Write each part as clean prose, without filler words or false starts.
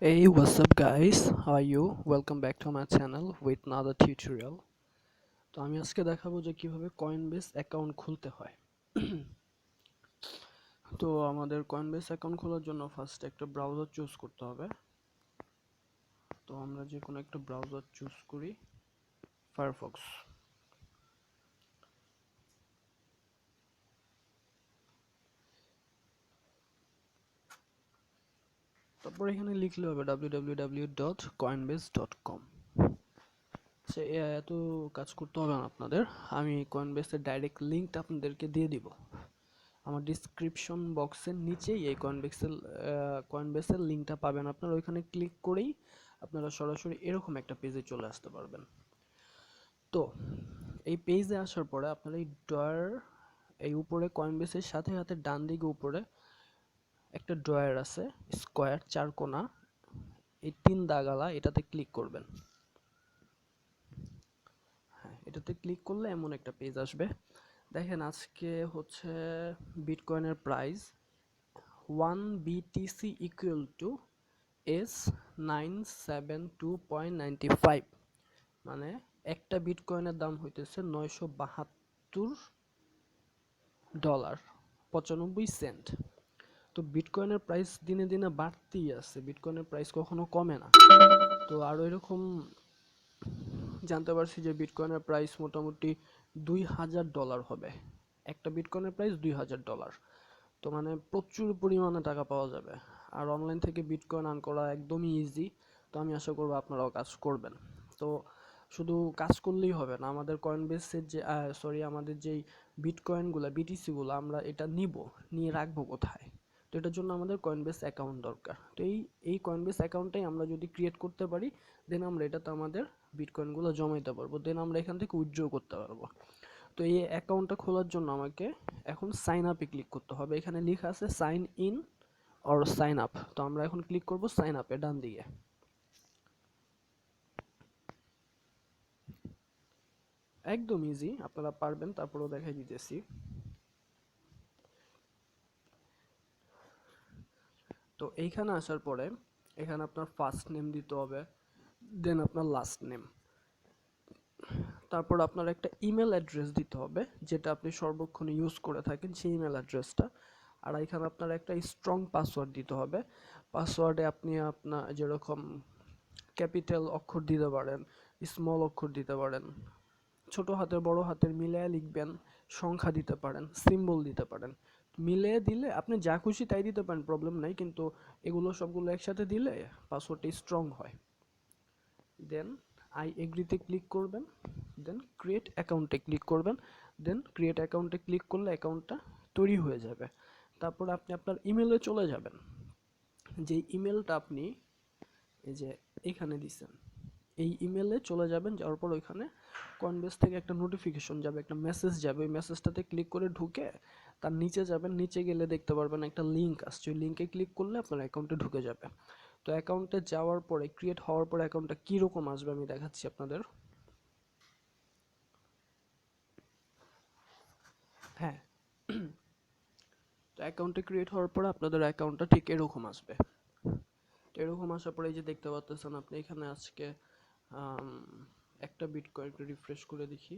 Hey, what's up guys? How are you? Welcome back to my channel with another tutorial. তো আমি আজকে দেখাবো যে কিভাবে Coinbase অ্যাকাউন্ট খুলতে হয়। তো আমাদের Coinbase অ্যাকাউন্ট খোলার জন্য ফার্স্ট একটা ব্রাউজার চুজ করতে হবে। তো আমরা যে কোনো একটা ব্রাউজার চুজ করি, Firefox। তারপর এখানে লিখলে হবে www.coinbase.com। সে এত কাজ করতে হবে না আপনাদের, আমি Coinbase এর ডাইরেক্ট লিংকটা আপনাদেরকে দিয়ে দিব। আমার ডিসক্রিপশন বক্সের নিচেই এই কয়েনবেসের লিঙ্কটা পাবেন। আপনারা ওইখানে ক্লিক করেই আপনারা সরাসরি এরকম একটা পেজে চলে আসতে পারবেন। তো এই পেজে আসার পরে আপনারা এই ড্রয়ার, এই উপরে কয়েনবেসের সাথে সাথে ডান দিকে উপরে একটা ড্রয়ার আছে, স্কোয়ার চার কোনা, এই তিন দাগালা, এটাতে ক্লিক করবেন। হ্যাঁ, এটাতে ক্লিক করলে এমন একটা পেজ আসবে। দেখেন আজকে হচ্ছে বিটকয়েনের price 1 BTC equal to S972.95, মানে একটা বিটকয়েনের দাম হইতেছে $972.95। তো বিটকয়েনের প্রাইস দিনে দিনে বাড়তেই আছে, বিটকয়েনের প্রাইস কখনো কমে না। তো আরো এরকম জানতে পারছি যে বিটকয়েনের প্রাইস মোটামুটি $2000 হবে। একটা বিটকয়েনের প্রাইস $2000। তো মানে প্রচুর পরিমাণে টাকা পাওয়া যাবে। আর অনলাইন থেকে বিটকয়েন আর্ন করা একদমই ইজি। তো আমি আশা করব আপনারাও কাজ করবেন। তো শুধু কাজ করলেই হবে না, আমাদের কয়েনবেসের যে আমাদের যেই বিটকয়েনগুলো, বিটিসিগুলো আমরা এটা নিয়ে রাখবো কোথায়? তো এটার জন্য আমাদের কয়েনবেস অ্যাকাউন্ট দরকার। তো এই কয়েনবেস অ্যাকাউন্টটাই আমরা যদি ক্রিয়েট করতে পারি, দেন আমরা এটাতে আমাদের বিটকয়েনগুলো জমাইতে পারবো, দেন আমরা এখান থেকে উইথড্র করতে পারবো। তো এই অ্যাকাউন্টটা খোলার জন্য আমাকে এখন সাইন আপে ক্লিক করতে হবে। এখানে লেখা আছে sign in or sign up. তো আমরা এখন ক্লিক করব সাইন আপে ডান দিকে। একদম ইজি, আপনারা পারবেন, তারপরেও দেখাই দিতেছি। তো এইখানে আসার পরে এখানে আপনার ফার্স্ট নেম দিতে হবে, দেন আপনার লাস্ট নেম, তারপর আপনার একটা ইমেল অ্যাড্রেস দিতে হবে যেটা আপনি সর্বক্ষণ ইউজ করে থাকেন, সেই ইমেল অ্যাড্রেসটা। আর এখানে আপনার একটা স্ট্রং পাসওয়ার্ড দিতে হবে। পাসওয়ার্ডে আপনি আপনার যেরকম ক্যাপিটাল অক্ষর দিতে পারেন, স্মল অক্ষর দিতে পারেন, ছোট হাতের বড় হাতের মিলিয়ে লিখবেন, সংখ্যা দিতে পারেন, সিম্বল দিতে পারেন। মিলিয়ে দিলে আপনি যা খুশি তাই দিতে পারেন, প্রবলেম নাই, কিন্তু এগুলো সবগুলো একসাথে দিলে পাসওয়ার্ডটা স্ট্রং হয়। দেন আই এগ্রিতে ক্লিক করবেন, দেন ক্রিয়েট অ্যাকাউন্টে ক্লিক করবেন। দেন ক্রিয়েট অ্যাকাউন্টে ক্লিক করলে অ্যাকাউন্টটা তৈরি হয়ে যাবে। তারপর আপনি আপনার ইমেলে চলে যাবেন। যে ইমেলটা আপনি এই যে এখানে দিছেন, এই ইমেলে চলে যাবেন। যাওয়ার পর ওইখানে কয়েনবেস থেকে একটা নোটিফিকেশন যাবে, একটা মেসেজ যাবে। ওই মেসেজটাতে ক্লিক করে ঢুকে তার নিচে যাবেন, নিচে গেলে দেখতে পারবেন একটা লিঙ্ক আসছে, ওই লিঙ্কে ক্লিক করলে আপনার অ্যাকাউন্টে ঢুকে যাবে। তো অ্যাকাউন্টে যাওয়ার পরে, ক্রিয়েট হওয়ার পরে অ্যাকাউন্টটা কীরকম আসবে আমি দেখাচ্ছি আপনাদের। হ্যাঁ, তো অ্যাকাউন্টে ক্রিয়েট হওয়ার পরে আপনাদের অ্যাকাউন্টটা ঠিক এরকম আসবে। তো এরকম আসার পরে এই যে দেখতে পাচ্ছেন আপনি এখানে আজকে একটা বিটকয়েন রিফ্রেশ করে দেখি।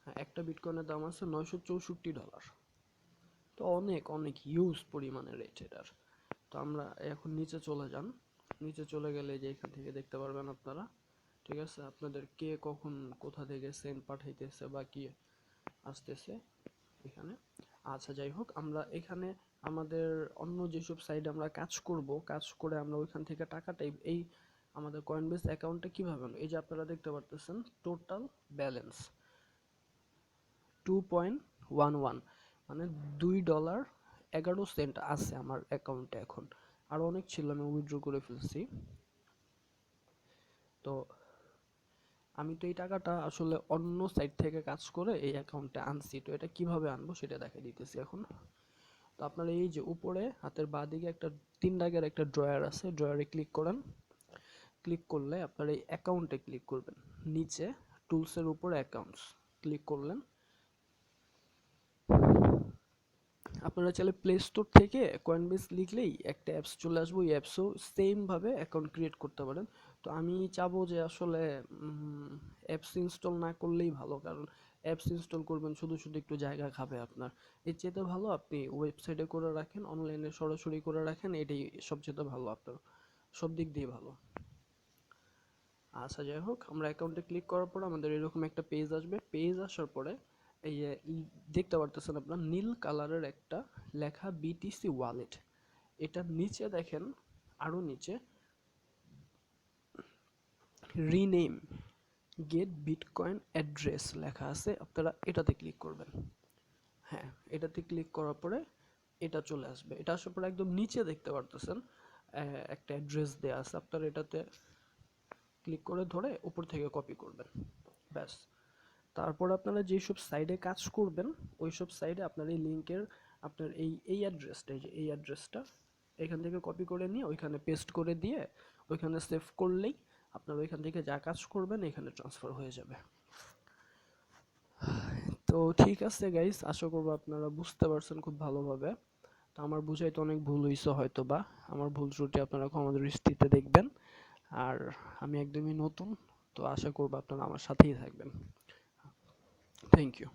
হ্যাঁ, একটা বিটকয়েনের দাম আছে $964। তো অনেক অনেক হিউজ পরিমাণের রেট এটার। তো আমরা এখন নিচে চলে যান। নিচে চলে গেলে যে এখান থেকে দেখতে পারবেন আপনারা, ঠিক আছে, আপনাদের কে কখন কোথা থেকে সেন্ড পাঠাইতেছে বা কি আসতেছে এখানে। আচ্ছা, যাই হোক, আমরা এখানে আমাদের অন্য যেসব সাইডে আমরা কাজ করব, কাজ করে আমরা ওইখান থেকে টাকাটা এই আমাদের কয়েনবেস অ্যাকাউন্টে কিভাবে আনবো। এই যে আপনারা দেখতে পারতেছেন টোটাল ব্যালেন্স 2.11, মানে $2.11 আছে আমার অ্যাকাউন্টে এখন। আর অনেক ছিল, আমি উইথড্র করে ফেলছি। তো আমি তো এই টাকাটা আসলে অন্য সাইড থেকে কাজ করে এই অ্যাকাউন্টে আনছি। তো এটা কিভাবে আনবো সেটা দেখাই দিতেছি এখন। তো আপনার এই যে উপরে হাতের বাঁ দিকে একটা 3 দাগের একটা ড্রয়ার আছে, ড্রয়ারে ক্লিক করেন। ক্লিক করলে আপনার এই অ্যাকাউন্টে ক্লিক করবেন, নিচে টুলসের উপরে অ্যাকাউন্টস ক্লিক করলেন। আপনারা চাইলে প্লে স্টোর থেকে কয়েনবেস লিখলেই একটা অ্যাপস চলে আসবে, ওই অ্যাপসেও সেম ভাবে অ্যাকাউন্ট ক্রিয়েট করতে পারেন। তো আমি চাবো যে আসলে অ্যাপস ইনস্টল না করলেই ভালো, কারণ অ্যাপস ইনস্টল করবেন শুধু শুধু একটু জায়গা খাবে আপনার। এর চেয়ে ভালো আপনি ওয়েবসাইটে করে রাখেন, অনলাইনে সরাসরি করে রাখেন, এটাই সবচেয়ে ভালো, আপনার সব দিক দিয়ে ভালো। আচ্ছা যাই হোক, আমরা অ্যাকাউন্টে ক্লিক করার পর আমাদের এরকম একটা পেজ আসবে। পেজ আসার পরে এই যে দেখতে পারতেছেন আপনার নীল কালারের একটা লেখা বিটিসি ওয়ালেট, এটার নিচে দেখেন, আরো নিচে রিনেম গেট বিটকয়েন অ্যাড্রেস লেখা আছে, আপনারা এটাতে ক্লিক করবেন। হ্যাঁ, এটাতে ক্লিক করার পরে এটা চলে আসবে। এটা আসার পরে একদম নিচে দেখতে পারতেছেন একটা অ্যাড্রেস দেওয়া আছে, আপনারা এটাতে ক্লিক করে ধরে উপর থেকে কপি করবেন, ব্যাস। তারপর আপনারা যেসব সাইডে কাজ করবেন ওইসব সাইডে আপনার এই লিঙ্কের আপনার এই অ্যাড্রেসটা, এই যে এই অ্যাড্রেসটা এখান থেকে কপি করে নিয়ে ওইখানে পেস্ট করে দিয়ে ওইখানে সেভ করলেই আপনার ওইখান থেকে যা কাজ করবেন এখানে ট্রান্সফার হয়ে যাবে। তো ঠিক আছে গাইস, আশা করবো আপনারা বুঝতে পারছেন খুব ভালোভাবে। তো আমার বুঝাইতে অনেক ভুল হইছে হয়তো বা, আমার ভুল ত্রুটি আপনারা ক্ষমা দৃষ্টিতে দেখবেন। আর আমি একদমই নতুন, তো আশা করবো আপনারা আমার সাথেই থাকবেন। Thank you.